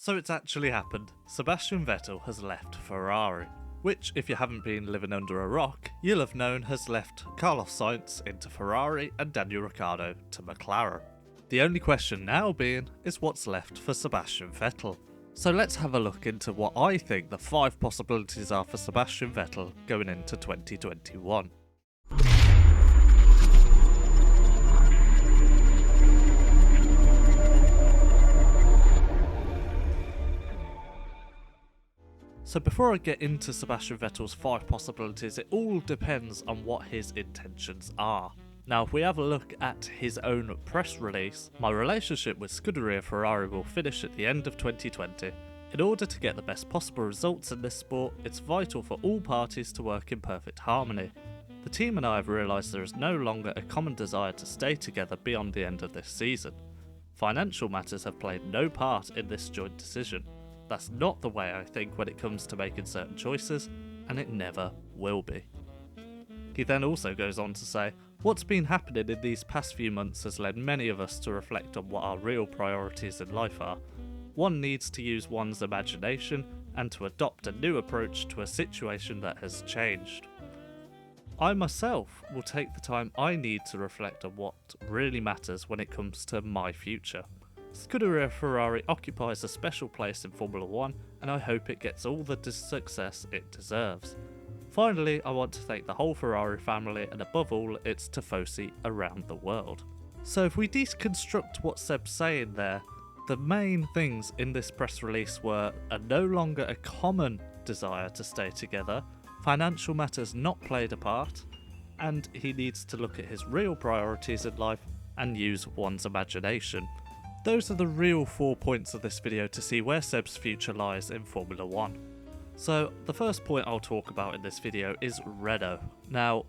So it's actually happened. Sebastian Vettel has left Ferrari, which, if you haven't been living under a rock, you'll have known has left Carlos Sainz into Ferrari and Daniel RIcciardo to Mclaren. The only question now being is what's left for Sebastian Vettel. So let's have a look into what I think the 5 possibilities are for Sebastian Vettel going into 2021. So before I get into Sebastian Vettel's 5 possibilities, it all depends on what his intentions are. Now, if we have a look at his own press release, my relationship with Scuderia Ferrari will finish at the end of 2020. In order to get the best possible results in this sport, it's vital for all parties to work in perfect harmony. The team and I have realised there is no longer a common desire to stay together beyond the end of this season. Financial matters have played no part in this joint decision. That's not the way I think when it comes to making certain choices, and it never will be. He then also goes on to say, what's been happening in these past few months has led many of us to reflect on what our real priorities in life are. One needs to use one's imagination and to adopt a new approach to a situation that has changed. I myself will take the time I need to reflect on what really matters when it comes to my future. Scuderia Ferrari occupies a special place in Formula 1 and I hope it gets all the success it deserves. Finally, I want to thank the whole Ferrari family and above all its tifosi around the world. So if we deconstruct what Seb's saying there, the main things in this press release were no longer a common desire to stay together, financial matters not played a part, and he needs to look at his real priorities in life and use one's imagination. Those are the real 4 points of this video to see where Seb's future lies in Formula 1. So the first point I'll talk about in this video is Renault. Now,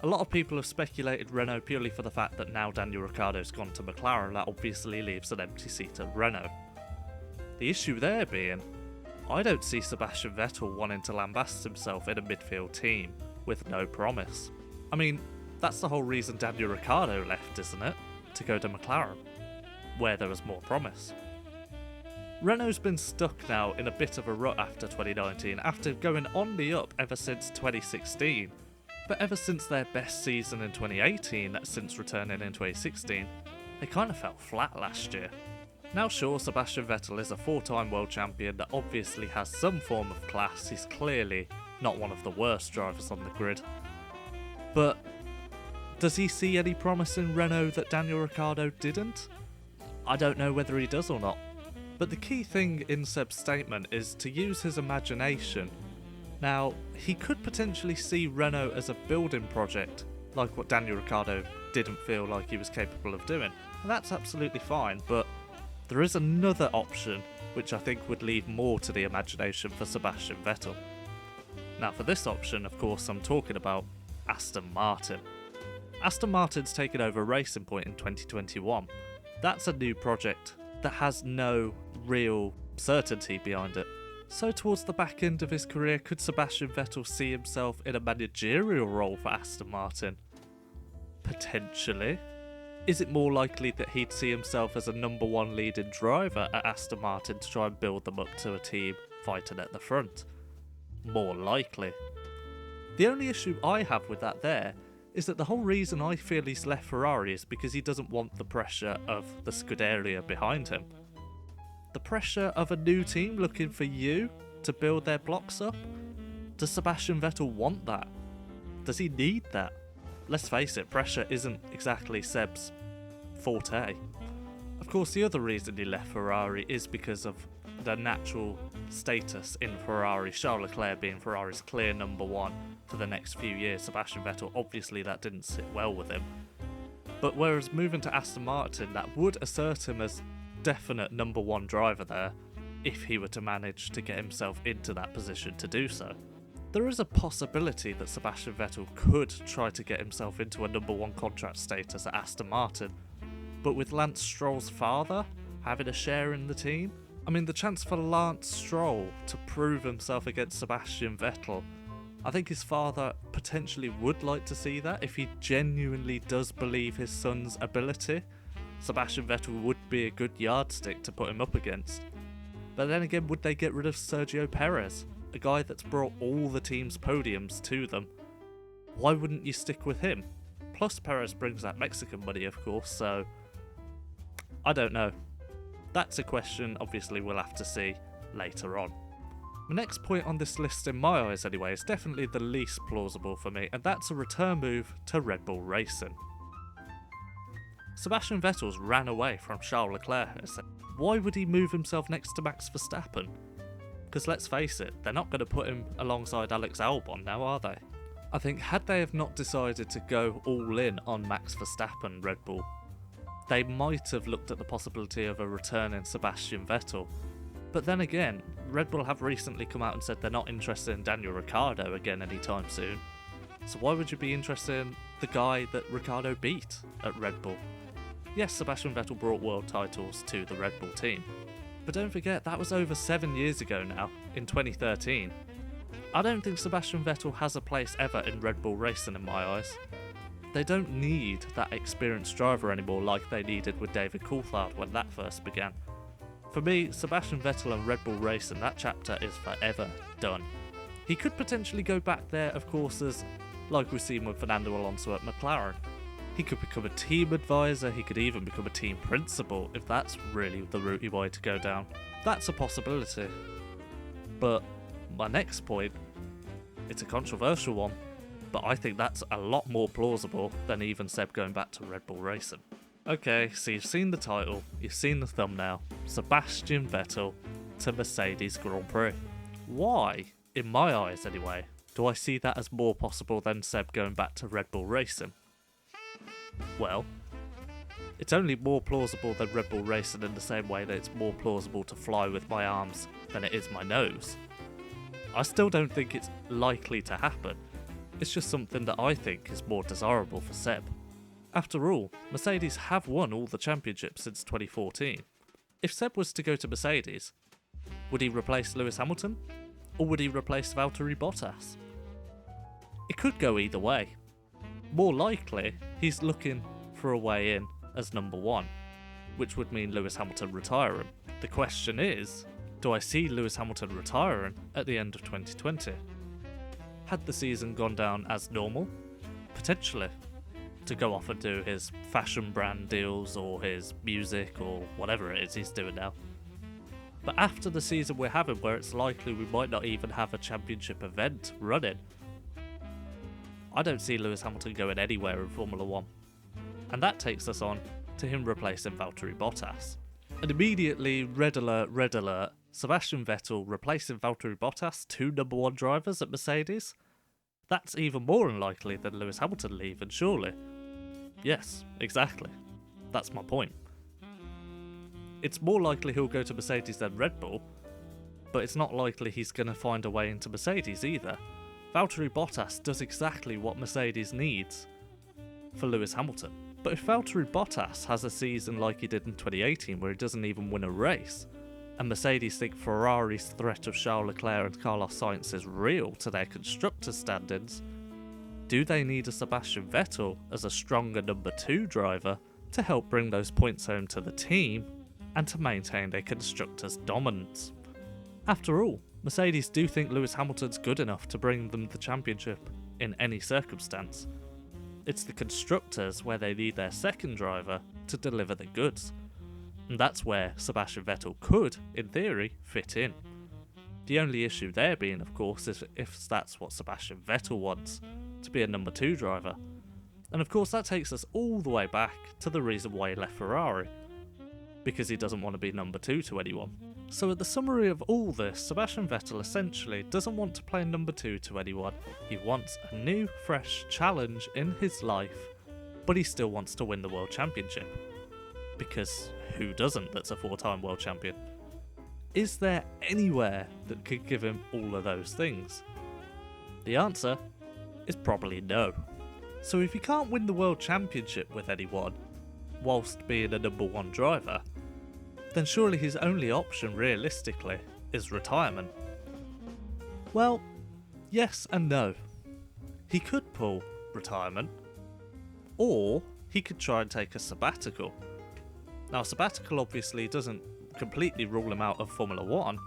a lot of people have speculated Renault purely for the fact that now Daniel RIcciardo's gone to McLaren, that obviously leaves an empty seat at Renault. The issue there being, I don't see Sebastian Vettel wanting to lambast himself in a midfield team with no promise. I mean, that's the whole reason Daniel RIcciardo left, isn't it? To go to McLaren, where there was more promise. Renault's been stuck now in a bit of a rut after 2019, after going on the up ever since 2016. But ever since their best season in 2018, since returning in 2016, they kind of fell flat last year. Now sure, Sebastian Vettel is a 4-time world champion that obviously has some form of class, he's clearly not one of the worst drivers on the grid. But does he see any promise in Renault that Daniel RIcciardo didn't? I don't know whether he does or not. But the key thing in Seb's statement is to use his imagination. Now, he could potentially see Renault as a building project, like what Daniel RIcciardo didn't feel like he was capable of doing. And that's absolutely fine, but there is another option which I think would leave more to the imagination for Sebastian Vettel. Now for this option, of course, I'm talking about Aston Martin. Aston Martin's taken over Racing Point in 2021. That's a new project that has no real certainty behind it. So towards the back end of his career, could Sebastian Vettel see himself in a managerial role for Aston Martin? Potentially. Is it more likely that he'd see himself as a number 1 leading driver at Aston Martin to try and build them up to a team fighting at the front? More likely. The only issue I have with that there is that the whole reason I feel he's left Ferrari is because he doesn't want the pressure of the Scuderia behind him. The pressure of a new team looking for you to build their blocks up? Does Sebastian Vettel want that? Does he need that? Let's face it, pressure isn't exactly Seb's forte. Of course, the other reason he left Ferrari is because of the natural status in Ferrari, Charles Leclerc being Ferrari's clear number 1 for the next few years. Sebastian Vettel, obviously that didn't sit well with him. But whereas moving to Aston Martin, that would assert him as definite number 1 driver there, if he were to manage to get himself into that position to do so. There is a possibility that Sebastian Vettel could try to get himself into a number 1 contract status at Aston Martin, but with Lance Stroll's father having a share in the team, I mean, the chance for Lance Stroll to prove himself against Sebastian Vettel, I think his father potentially would like to see that if he genuinely does believe his son's ability. Sebastian Vettel would be a good yardstick to put him up against. But then again, would they get rid of Sergio Perez, a guy that's brought all the team's podiums to them? Why wouldn't you stick with him? Plus Perez brings that Mexican money, of course, so I don't know. That's a question obviously we'll have to see later on. The next point on this list, in my eyes anyway, is definitely the least plausible for me, and that's a return move to Red Bull Racing. Sebastian Vettel's ran away from Charles Leclerc. Why would he move himself next to Max Verstappen? Because let's face it, they're not going to put him alongside Alex Albon now, are they? I think had they have not decided to go all in on Max Verstappen Red Bull, they might have looked at the possibility of a return in Sebastian Vettel. But then again, Red Bull have recently come out and said they're not interested in Daniel RIcciardo again anytime soon. So why would you be interested in the guy that RIcciardo beat at Red Bull? Yes, Sebastian Vettel brought world titles to the Red Bull team, but don't forget that was over 7 years ago now, in 2013. I don't think Sebastian Vettel has a place ever in Red Bull Racing in my eyes. They don't need that experienced driver anymore like they needed with David Coulthard when that first began. For me, Sebastian Vettel and Red Bull Racing, that chapter is forever done. He could potentially go back there, of course, as like we've seen with Fernando Alonso at McLaren. He could become a team advisor, he could even become a team principal if that's really the route he wanted to go down. That's a possibility. But my next point, it's a controversial one, but I think that's a lot more plausible than even Seb going back to Red Bull Racing. Okay, so you've seen the title, you've seen the thumbnail, Sebastian Vettel to Mercedes Grand Prix. Why, in my eyes anyway, do I see that as more possible than Seb going back to Red Bull Racing? Well, it's only more plausible than Red Bull Racing in the same way that it's more plausible to fly with my arms than it is my nose. I still don't think it's likely to happen. It's just something that I think is more desirable for Seb. After all, Mercedes have won all the championships since 2014. If Seb was to go to Mercedes, would he replace Lewis Hamilton? Or would he replace Valtteri Bottas? It could go either way. More likely, he's looking for a way in as number one, which would mean Lewis Hamilton retiring. The question is, do I see Lewis Hamilton retiring at the end of 2020? Had the season gone down as normal? Potentially. To go off and do his fashion brand deals or his music or whatever it is he's doing now. But after the season we're having, where it's likely we might not even have a championship event running, I don't see Lewis Hamilton going anywhere in Formula 1. And that takes us on to him replacing Valtteri Bottas. And immediately, red alert, Sebastian Vettel replacing Valtteri Bottas, two number one drivers at Mercedes? That's even more unlikely than Lewis Hamilton leaving, surely. Yes, exactly. That's my point. It's more likely he'll go to Mercedes than Red Bull, but it's not likely he's going to find a way into Mercedes either. Valtteri Bottas does exactly what Mercedes needs for Lewis Hamilton. But if Valtteri Bottas has a season like he did in 2018 where he doesn't even win a race, and Mercedes think Ferrari's threat of Charles Leclerc and Carlos Sainz is real to their constructors' standards, do they need a Sebastian Vettel as a stronger number 2 driver to help bring those points home to the team and to maintain their constructors' dominance? After all, Mercedes do think Lewis Hamilton's good enough to bring them the championship in any circumstance. It's the constructors where they need their second driver to deliver the goods. And that's where Sebastian Vettel could, in theory, fit in. The only issue there being, of course, is if that's what Sebastian Vettel wants, to be a number 2 driver. And of course that takes us all the way back to the reason why he left Ferrari. Because he doesn't want to be number 2 to anyone. So at the summary of all this, Sebastian Vettel essentially doesn't want to play number 2 to anyone. He wants a new, fresh challenge in his life, but he still wants to win the World Championship. Because who doesn't that's a 4-time World Champion? Is there anywhere that could give him all of those things? The answer is probably no. So if he can't win the World Championship with anyone, whilst being a number 1 driver, then surely his only option realistically is retirement. Well, yes and no. He could pull retirement, or he could try and take a sabbatical. Now, a sabbatical obviously doesn't completely rule him out of Formula 1,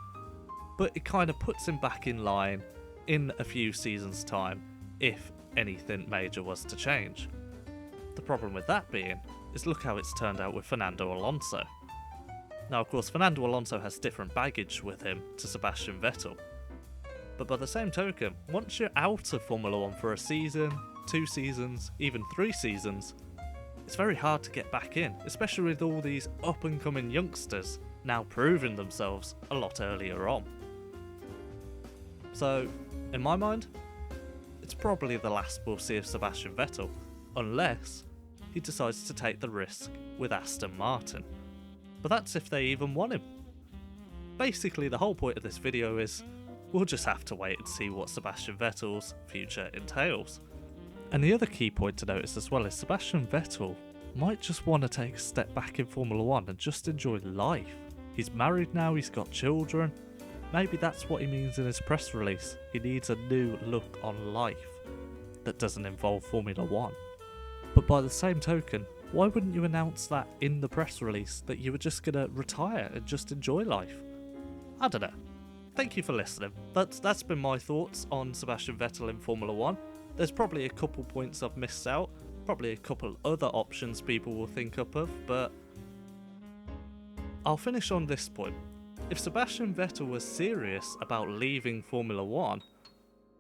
but it kind of puts him back in line in a few seasons' time if anything major was to change. The problem with that being is look how it's turned out with Fernando Alonso. Now of course Fernando Alonso has different baggage with him to Sebastian Vettel, but by the same token, once you're out of Formula 1 for a season, 2 seasons, even 3 seasons, it's very hard to get back in, especially with all these up and coming youngsters now proving themselves a lot earlier on. So, in my mind, it's probably the last we'll see of Sebastian Vettel, unless he decides to take the risk with Aston Martin. But that's if they even want him. Basically, the whole point of this video is we'll just have to wait and see what Sebastian Vettel's future entails. And the other key point to notice as well is Sebastian Vettel might just want to take a step back in Formula 1 and just enjoy life. He's married now, he's got children. Maybe that's what he means in his press release. He needs a new look on life that doesn't involve Formula 1. But by the same token, why wouldn't you announce that in the press release that you were just going to retire and just enjoy life? I don't know. Thank you for listening. That's been my thoughts on Sebastian Vettel in Formula 1. There's probably a couple points I've missed out, probably a couple other options people will think up of, but I'll finish on this point. If Sebastian Vettel was serious about leaving Formula 1,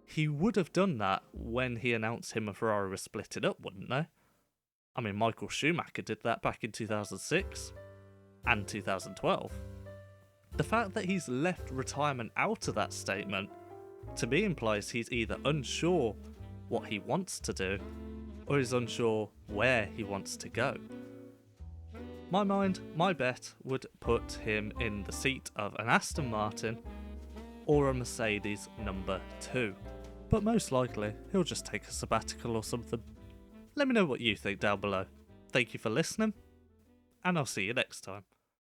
he would have done that when he announced him and Ferrari were splitting up, wouldn't they? I mean, Michael Schumacher did that back in 2006 and 2012. The fact that he's left retirement out of that statement, to me implies he's either unsure what he wants to do, or he's unsure where he wants to go. My bet would put him in the seat of an Aston Martin or a Mercedes number 2. But most likely, he'll just take a sabbatical or something. Let me know what you think down below. Thank you for listening, and I'll see you next time.